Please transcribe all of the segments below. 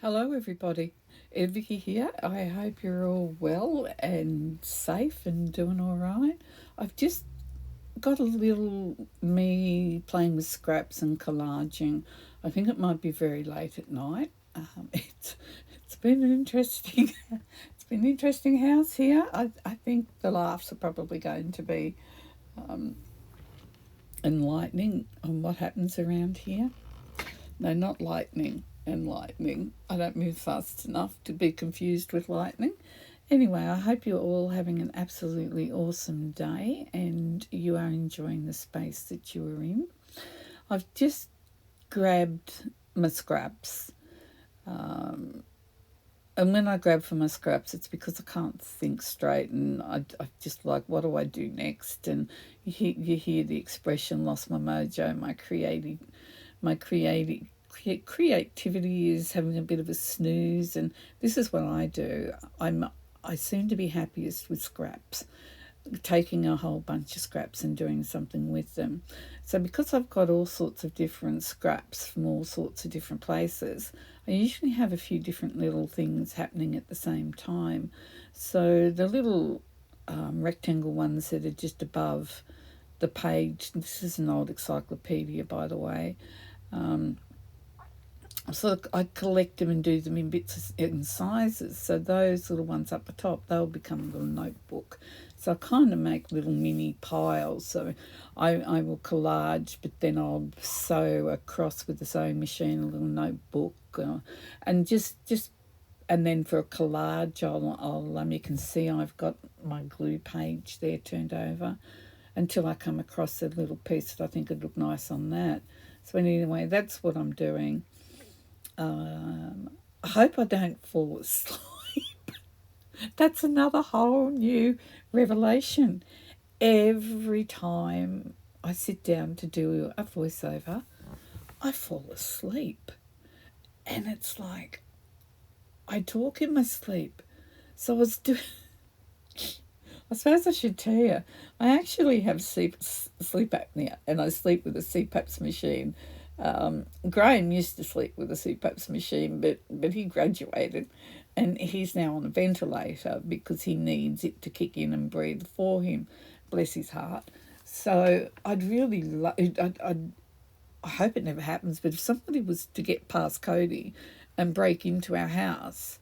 Hello, everybody. Vicky here. I hope you're all well and safe and doing all right. I've just got a little me playing with scraps and collaging. I think it might be very late at night. It's been an interesting it's been an interesting house here. I think the laughs are probably going to be enlightening on what happens around here. No, not lightning. Enlightening. I don't move fast enough to be confused with lightning. Anyway, I hope you're all having an absolutely awesome day and you are enjoying the space that you are in. I've just grabbed my scraps. And when I grab for my scraps, it's because I can't think straight, and I just like, what do I do next? And you hear the expression, lost my mojo, my creativity is having a bit of a snooze, and this is what I do. I seem to be happiest with scraps, taking a whole bunch of scraps and doing something with them. So because I've got all sorts of different scraps from all sorts of different places, I usually have a few different little things happening at the same time. So the little rectangle ones that are just above the page, this is an old encyclopedia, by the way. So I collect them and do them in bits and sizes. So those little ones up the top, they'll become a little notebook. So I kind of make little mini piles. So I will collage, but then I'll sew across with the sewing machine a little notebook, and just and then for a collage, I'll you can see I've got my glue page there turned over until I come across a little piece that I think would look nice on that. So anyway, that's what I'm doing. I hope I don't fall asleep. That's another whole new revelation. Every time I sit down to do a voiceover, I fall asleep. And it's like, I talk in my sleep. So I was doing. I suppose I should tell you, I actually have sleep apnea, and I sleep with a CPAP's machine. Graham used to sleep with a CPAP's machine, but he graduated, and he's now on a ventilator because he needs it to kick in and breathe for him. Bless his heart. So I'd really I hope it never happens, but if somebody was to get past Cody and break into our house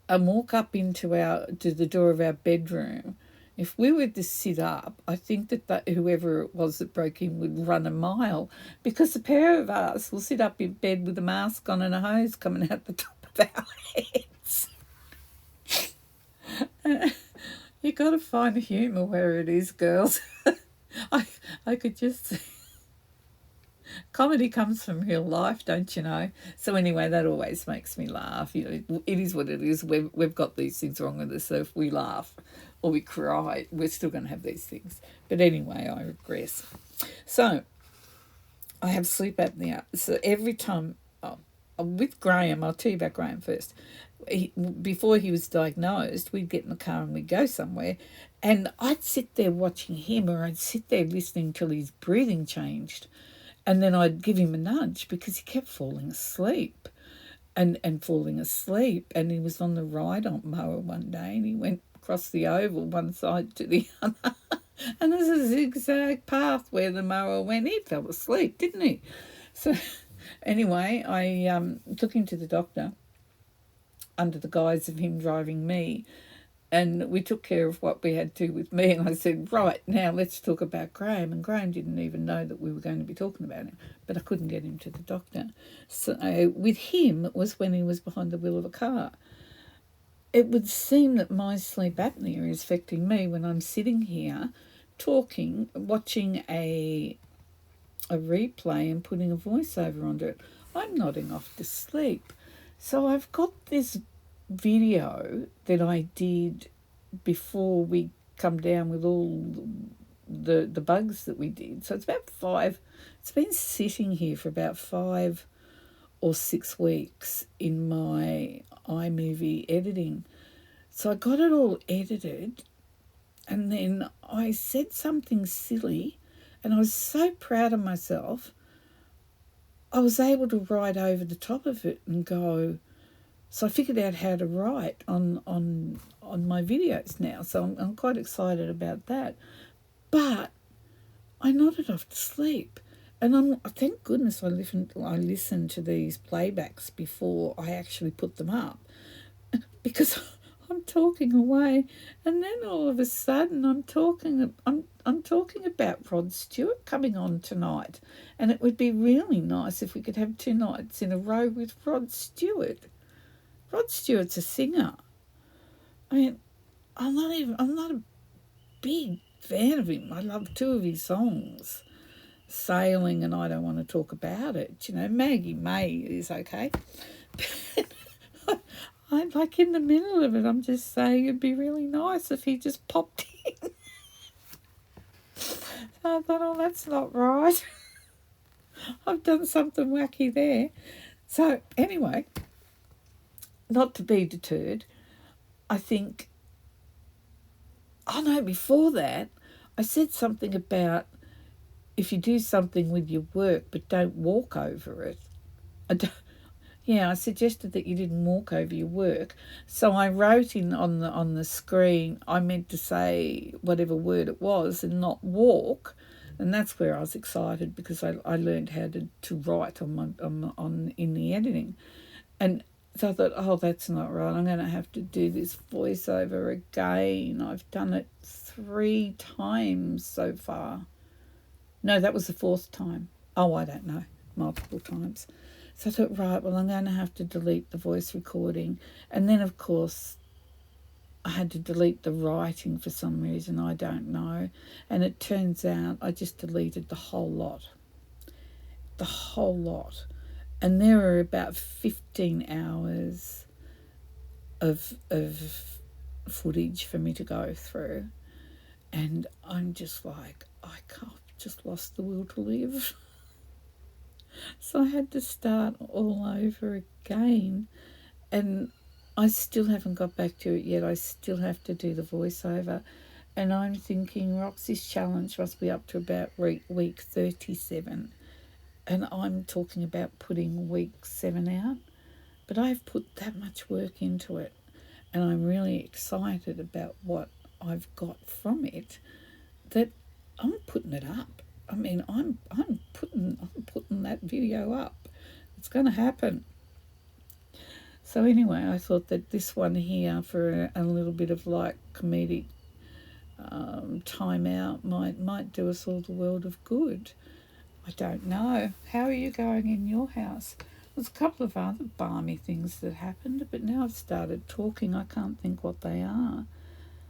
and walk up to the door of our bedroom, if we were to sit up, I think that whoever it was that broke in would run a mile, because the pair of us will sit up in bed with a mask on and a hose coming out the top of our heads. You got to find the humour where it is, girls. I I could just comedy comes from real life, don't you know? So anyway, that always makes me laugh. It is what it is. We've got these things wrong with us, so if we laugh or we cry, we're still going to have these things. But anyway, I regress. So I have sleep apnea. So every time, with Graham, I'll tell you about Graham first. Before he was diagnosed, we'd get in the car and we'd go somewhere, and I'd sit there watching him, or I'd sit there listening till his breathing changed, and then I'd give him a nudge because he kept falling asleep and falling asleep. And he was on the ride-on mower one day, and he went across the oval one side to the other. And there's a zigzag path where the mower went. He fell asleep, didn't he? So anyway, I took him to the doctor under the guise of him driving me. And we took care of what we had to with me. And I said, right, now let's talk about Graham. And Graham didn't even know that we were going to be talking about him. But I couldn't get him to the doctor. So with him, it was when he was behind the wheel of a car. It would seem that my sleep apnea is affecting me when I'm sitting here talking, watching a replay and putting a voiceover onto it. I'm nodding off to sleep. So I've got this video that I did before we come down with all the bugs that we did. So it's about 5. It's been sitting here for about 5 or 6 weeks in my iMovie editing. So I got it all edited, and then I said something silly, and I was so proud of myself. I was able to write over the top of it and go, So I figured out how to write on my videos now. So I'm quite excited about that. But I nodded off to sleep. And thank goodness I listened to these playbacks before I actually put them up, because I'm talking away, and then all of a sudden I'm talking about Rod Stewart coming on tonight, and it would be really nice if we could have 2 nights in a row with Rod Stewart. Rod Stewart's a singer. I mean, I'm not a big fan of him. I love 2 of his songs, Sailing and I Don't Want to Talk About It. You know, Maggie May is okay. I'm like in the middle of it. I'm just saying it'd be really nice if he just popped in. So I thought, oh, that's not right. I've done something wacky there. So anyway, not to be deterred, I think, oh no, before that, I said something about if you do something with your work but don't walk over it. I suggested that you didn't walk over your work. So I wrote in on the screen, I meant to say whatever word it was and not walk. And that's where I was excited, because I learned how to write on in the editing. And so I thought, oh, that's not right. I'm going to have to do this voiceover again. I've done it 3 times so far. No, that was the 4th time. Oh, I don't know. Multiple times. So I thought, right, well, I'm going to have to delete the voice recording. And then, of course, I had to delete the writing for some reason. I don't know. And it turns out I just deleted the whole lot. The whole lot. And there were about 15 hours of footage for me to go through. And I'm just like, I've just lost the will to live. So I had to start all over again. And I still haven't got back to it yet. I still have to do the voiceover. And I'm thinking Roxy's challenge must be up to about week 37. And I'm talking about putting week 7 out. But I've put that much work into it. And I'm really excited about what I've got from it, that I'm putting it up. I mean, I'm putting that video up. It's going to happen. So anyway, I thought that this one here, for a little bit of like comedic time out, might do us all the world of good. I don't know. How are you going in your house? There's a couple of other balmy things that happened, but now I've started talking, I can't think what they are.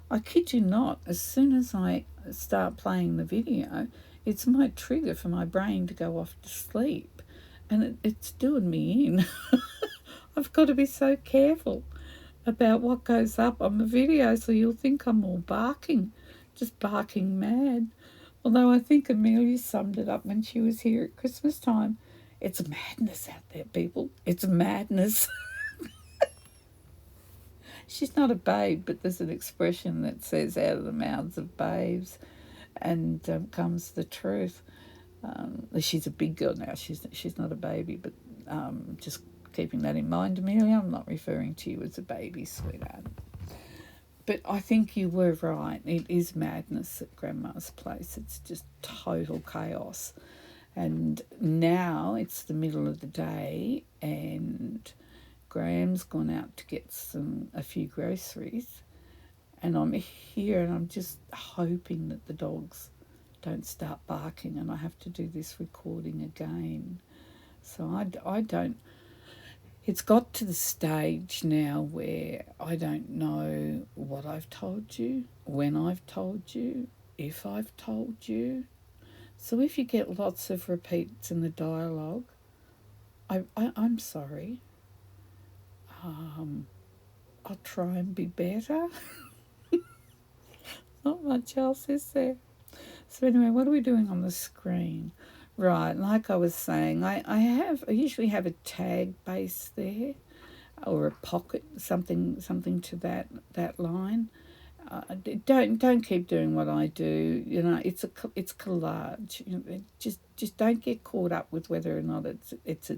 I kid you not, as soon as I start playing the video, it's my trigger for my brain to go off to sleep. And it's doing me in. I've got to be so careful about what goes up on the video, so you'll think I'm all barking, just barking mad. Although I think Amelia summed it up when she was here at Christmas time. It's madness out there, people. It's madness. She's not a babe, but there's an expression that says, out of the mouths of babes and comes the truth. She's a big girl now. She's not a baby, but just keeping that in mind, Amelia, I'm not referring to you as a baby, sweetheart. But I think you were right. It is madness at Grandma's place. It's just total chaos. And now it's the middle of the day and Graham's gone out to get a few groceries, and I'm here and I'm just hoping that the dogs don't start barking and I have to do this recording again. So I don't, it's got to the stage now where I don't know what I've told you, when I've told you, if I've told you. So if you get lots of repeats in the dialogue, I'm sorry. I'll try and be better. Not much else is there. So anyway, what are we doing on the screen? Right, like I was saying, I usually have a tag base there, or a pocket, something to that line. Don't keep doing what I do. You know, it's collage. You know, just don't get caught up with whether or not it's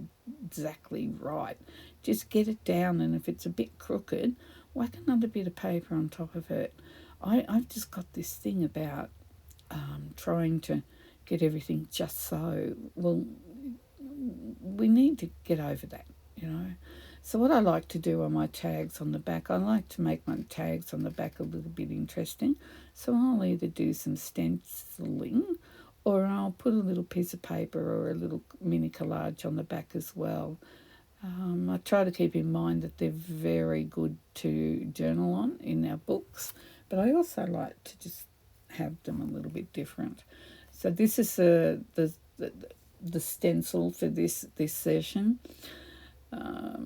exactly right. Just get it down, and if it's a bit crooked, whack another bit of paper on top of it. I've just got this thing about trying to get everything just so. Well, we need to get over that, you know. So what I like to do on my tags on the back, I like to make my tags on the back a little bit interesting. So I'll either do some stenciling or I'll put a little piece of paper or a little mini collage on the back as well. I try to keep in mind that they're very good to journal on in our books, but I also like to just have them a little bit different. So this is the stencil for this session.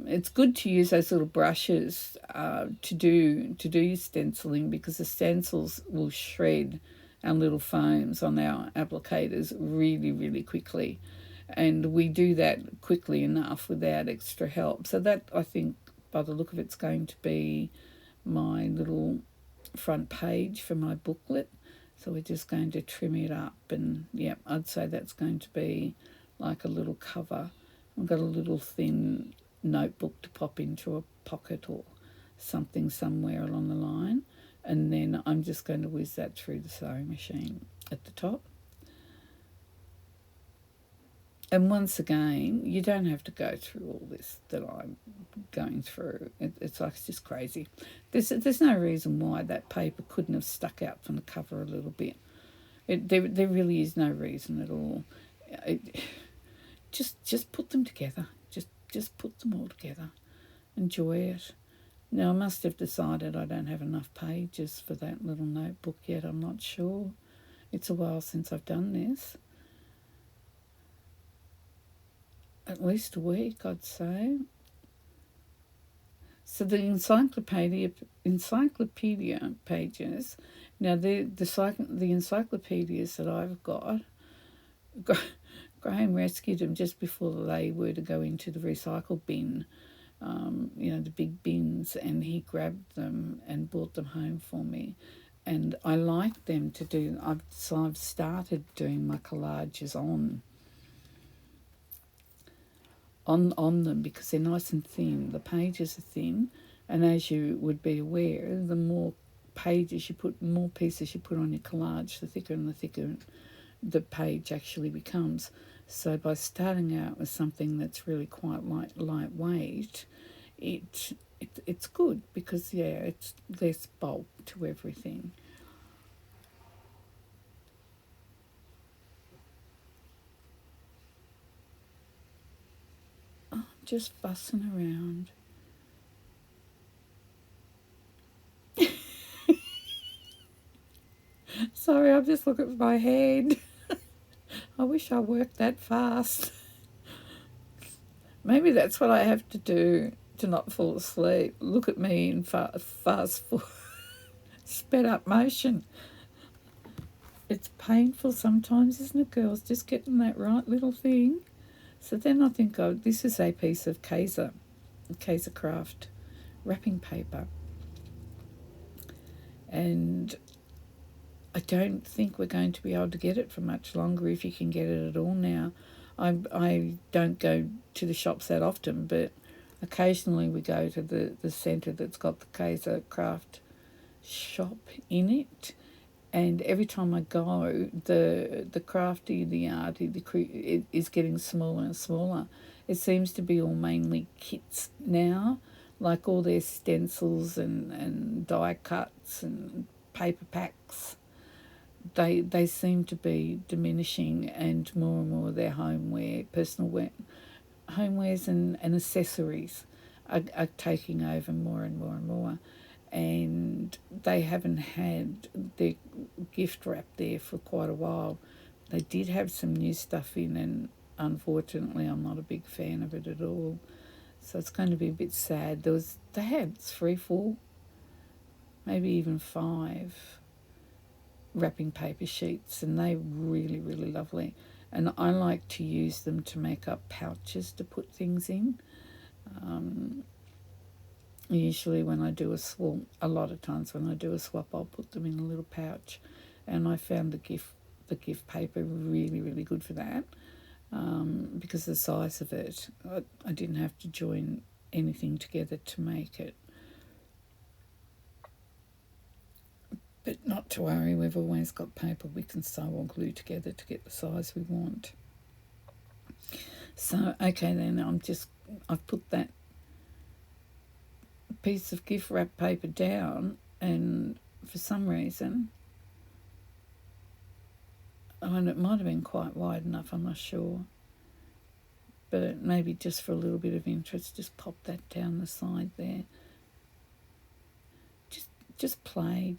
It's good to use those little brushes to do your stenciling, because the stencils will shred our little foams on our applicators really, really quickly. And we do that quickly enough without extra help. So that, I think, by the look of it, it's going to be my little front page for my booklet. So we're just going to trim it up, and yeah, I'd say that's going to be like a little cover. I've got a little thin notebook to pop into a pocket or something somewhere along the line, and then I'm just going to whiz that through the sewing machine at the top. And once again, you don't have to go through all this that I'm going through. It's like, it's just crazy. There's no reason why that paper couldn't have stuck out from the cover a little bit. There really is no reason at all. Just put them together. Just put them all together. Enjoy it. Now, I must have decided I don't have enough pages for that little notebook yet. I'm not sure. It's a while since I've done this. At least a week, I'd say. So the encyclopedia pages. Now the encyclopedias that I've got, Graham rescued them just before they were to go into the recycle bin. The big bins, and he grabbed them and brought them home for me. And I like them to do. I've started doing my collages on them, because they're nice and thin. The pages are thin, and as you would be aware, the more pieces you put on your collage, the thicker and the thicker the page actually becomes. So by starting out with something that's really quite lightweight, it's good, because it's less bulk to everything. Just fussing around. Sorry, I'm just looking at my head. I wish I worked that fast. Maybe that's what I have to do to not fall asleep. Look at me in fast sped up motion. It's painful sometimes, isn't it, girls? Just getting that right little thing. So then I think, this is a piece of Kaiser craft wrapping paper. And I don't think we're going to be able to get it for much longer, if you can get it at all now. I don't go to the shops that often, but occasionally we go to the centre that's got the Kaiser craft shop in it. And every time I go, the crafty, the arty, it is getting smaller and smaller. It seems to be all mainly kits now, like all their stencils and die cuts and paper packs. They seem to be diminishing, and more of their homeware, personal wear, homewares and accessories are taking over more and more and more. And they haven't had their gift wrap there for quite a while. They did have some new stuff in, and unfortunately I'm not a big fan of it at all. So it's going to be a bit sad. They had 3, 4, maybe even 5 wrapping paper sheets, and they really, really lovely. And I like to use them to make up pouches to put things in. Usually when I do a swap, a lot of times when I do a swap, I'll put them in a little pouch, and I found the gift paper really, really good for that, because the size of it, I didn't have to join anything together to make it. But not to worry, we've always got paper we can sew or glue together to get the size we want. So, okay then, I've put that piece of gift wrap paper down, and for some reason, and it might have been quite wide enough, I'm not sure, but it maybe just for a little bit of interest, just pop that down the side there. Just play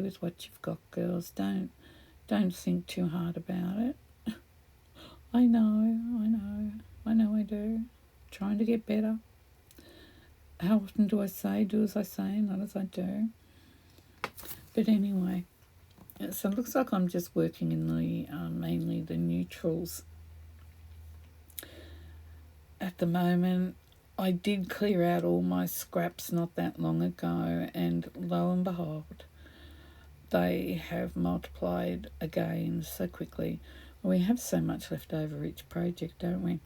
with what you've got, girls. Don't think too hard about it. I know I do. Trying to get better. How often do I say, do as I say, not as I do? But anyway, so it looks like I'm just working in the mainly the neutrals at the moment. I did clear out all my scraps not that long ago, and lo and behold, they have multiplied again so quickly. We have so much left over each project, don't we?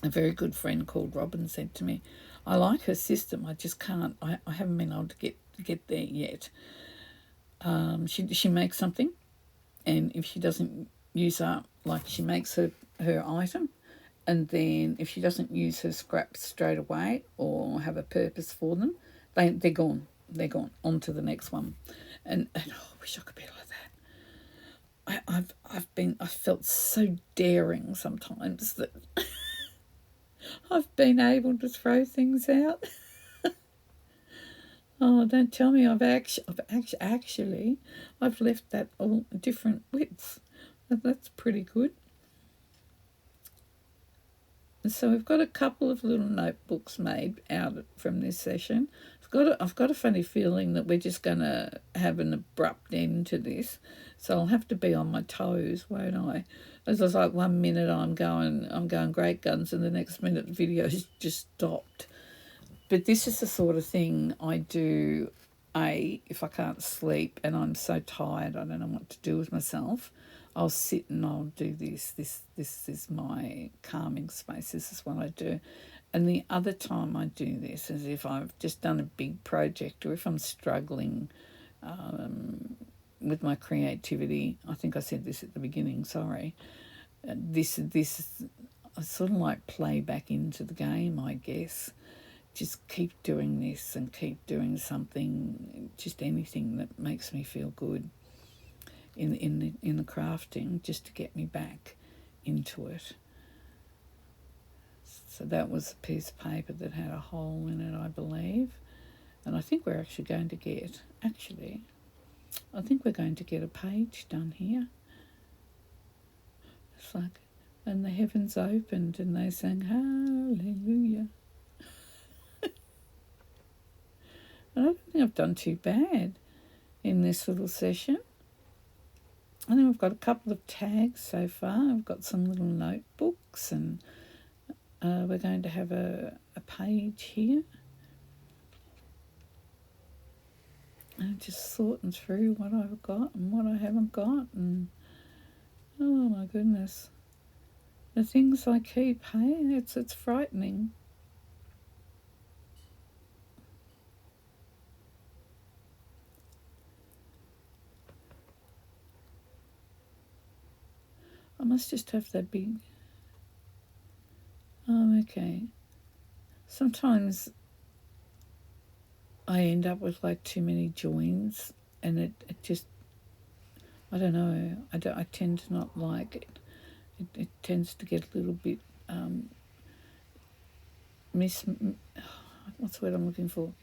A very good friend called Robin said to me, I like her system, I just can't, I haven't been able to get there yet. She makes something, and if she doesn't use up, like she makes her item, and then if she doesn't use her scraps straight away or have a purpose for them, they're gone. They're gone. On to the next one. And I wish I could be like that. I've felt so daring sometimes that I've been able to throw things out. Oh, don't tell me I've actually left that all different widths. That's pretty good. So we've got a couple of little notebooks made out from this session. I've got a funny feeling that we're just going to have an abrupt end to this, so I'll have to be on my toes, won't I? As I was like, 1 minute I'm going great guns, and the next minute the video's just stopped. But this is the sort of thing I do. If I can't sleep and I'm so tired, I don't know what to do with myself, I'll sit and I'll do this. This is my calming space. This is what I do. And the other time I do this is if I've just done a big project, or if I'm struggling with my creativity. I think I said this at the beginning, sorry. This I sort of like play back into the game, I guess. Just keep doing this and keep doing something, just anything that makes me feel good in the crafting, just to get me back into it. So that was a piece of paper that had a hole in it, I believe. And I think we're actually going to get, a page done here. It's like, and the heavens opened and they sang hallelujah. I don't think I've done too bad in this little session. I think we've got a couple of tags so far. I've got some little notebooks, and we're going to have a page here. I'm just sorting through what I've got and what I haven't got, and oh my goodness, the things I keep, hey, it's frightening. I must just have that big. Oh, okay. Sometimes I end up with like too many joins, and it just, I don't know. I tend to not like it. It tends to get a little bit what's the word I'm looking for?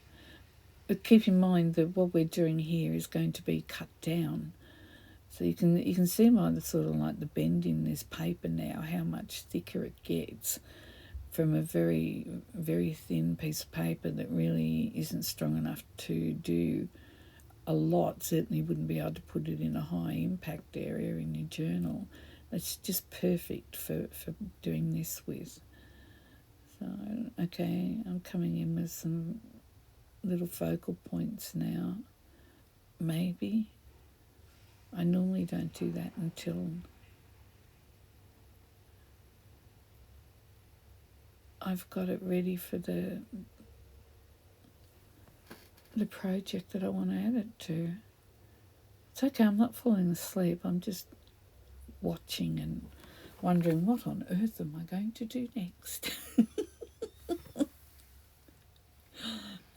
But keep in mind that what we're doing here is going to be cut down. So you can see by the sort of like the bend in this paper now how much thicker it gets from a very, very thin piece of paper that really isn't strong enough to do a lot. Certainly wouldn't be able to put it in a high impact area in your journal. It's just perfect for doing this with. So, okay, I'm coming in with some little focal points now. Maybe. I normally don't do that until I've got it ready for the project that I want to add it to. It's okay, I'm not falling asleep. I'm just watching and wondering what on earth am I going to do next.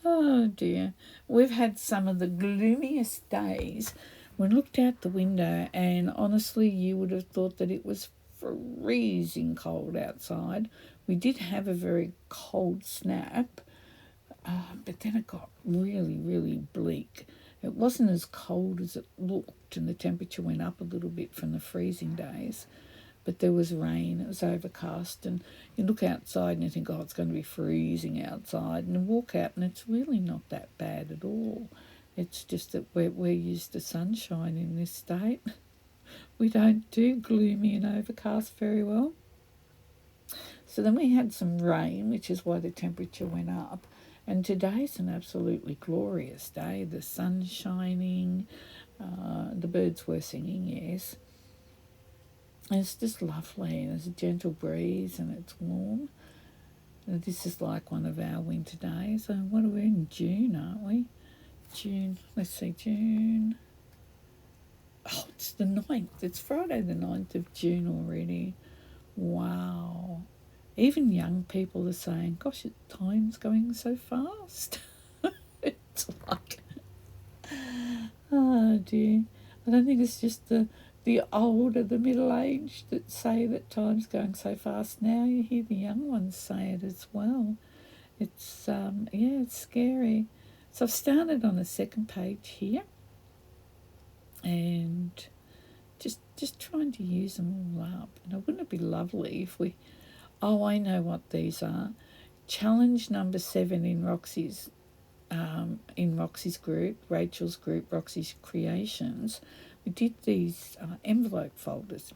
Oh dear. We've had some of the gloomiest days. We looked out the window and honestly you would have thought that it was freezing cold outside. We did have a very cold snap, but then it got really, really bleak. It wasn't as cold as it looked and the temperature went up a little bit from the freezing days. But there was rain, it was overcast, and you look outside and you think, oh, it's going to be freezing outside, and you walk out and it's really not that bad at all. It's just that we're used to sunshine in this state. We don't do gloomy and overcast very well. So then we had some rain, which is why the temperature went up. And today's an absolutely glorious day. The sun's shining, the birds were singing, yes. And it's just lovely. There's a gentle breeze and it's warm. And this is like one of our winter days. So what are we in? June, aren't we? June. Let's see, June. Oh, it's the 9th. It's Friday the 9th of June already. Wow. Even young people are saying, gosh, time's going so fast. It's like, oh dear. I don't think it's just the old or the middle-aged that say that time's going so fast now. You hear the young ones say it as well. It's, it's scary. So I've started on the second page here and just trying to use them all up. And wouldn't it be lovely if we... Oh, I know what these are. Challenge number 7 in Roxy's group, Rachel's group, Roxy's Creations. We did these envelope folders.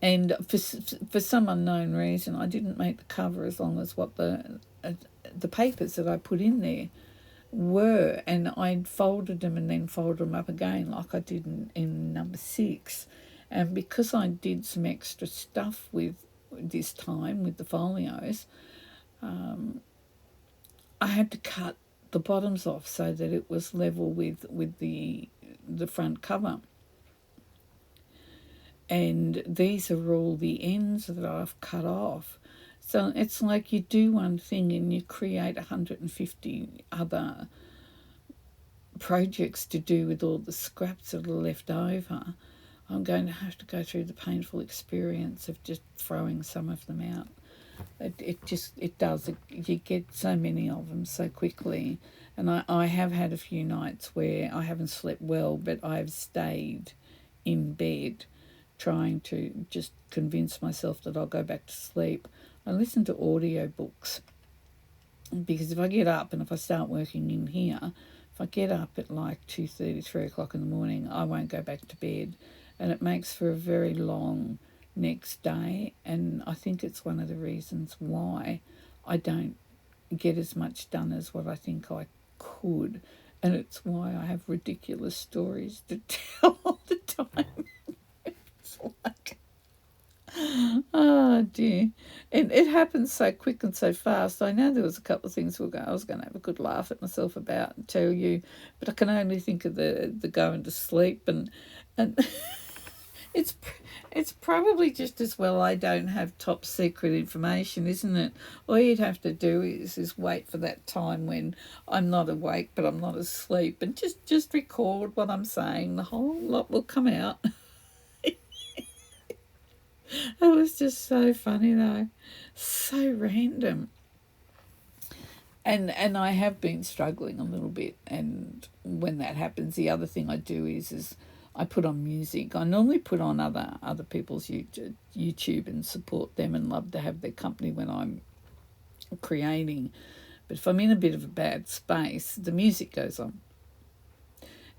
And for some unknown reason, I didn't make the cover as long as what the papers that I put in there were. And I folded them and then folded them up again like I did in number 6. And because I did some extra stuff with this time with the folios, I had to cut the bottoms off so that it was level with the front cover. And these are all the ends that I've cut off. So it's like you do one thing and you create 150 other projects to do with all the scraps that are left over. I'm going to have to go through the painful experience of just throwing some of them out. It does. You get so many of them so quickly. And I have had a few nights where I haven't slept well, but I've stayed in bed trying to just convince myself that I'll go back to sleep. I listen to audio books because if I get up and if I start working in here, if I get up at like 2:30, 3 o'clock in the morning, I won't go back to bed. And it makes for a very long next day. And I think it's one of the reasons why I don't get as much done as what I think I could. And it's why I have ridiculous stories to tell all the time. It's like, oh dear. And it happens so quick and so fast. I know there was a couple of things I was going to have a good laugh at myself about and tell you, but I can only think of the going to sleep and It's probably just as well I don't have top secret information, isn't it? All you'd have to do is wait for that time when I'm not awake but I'm not asleep and just record what I'm saying. The whole lot will come out. It was just so funny though. So random. And I have been struggling a little bit, and when that happens, the other thing I do is I put on music. I normally put on other people's YouTube and support them and love to have their company when I'm creating. But if I'm in a bit of a bad space, the music goes on.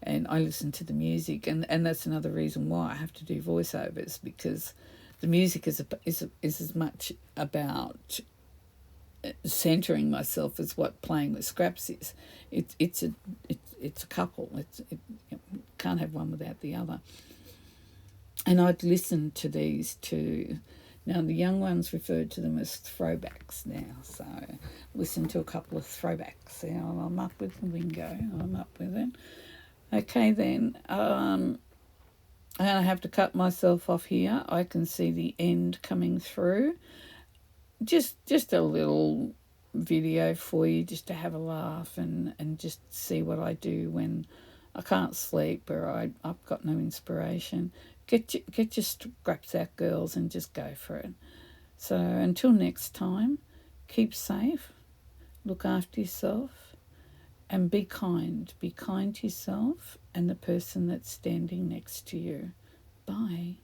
And I listen to the music. And that's another reason why I have to do voiceovers, because the music is as much about centering myself is what playing with scraps is. It's a couple. You can't have one without the other. And I'd listen to these two. Now the young ones referred to them as throwbacks now, so listen to a couple of throwbacks. Now I'm up with the lingo. I'm up with it. Okay then. I'm gonna have to cut myself off here. I can see the end coming through. Just a little video for you, just to have a laugh and just see what I do when I can't sleep or I've got no inspiration. Get your scraps out, girls, and just go for it. So until next time, keep safe, look after yourself, and be kind. Be kind to yourself and the person that's standing next to you. Bye.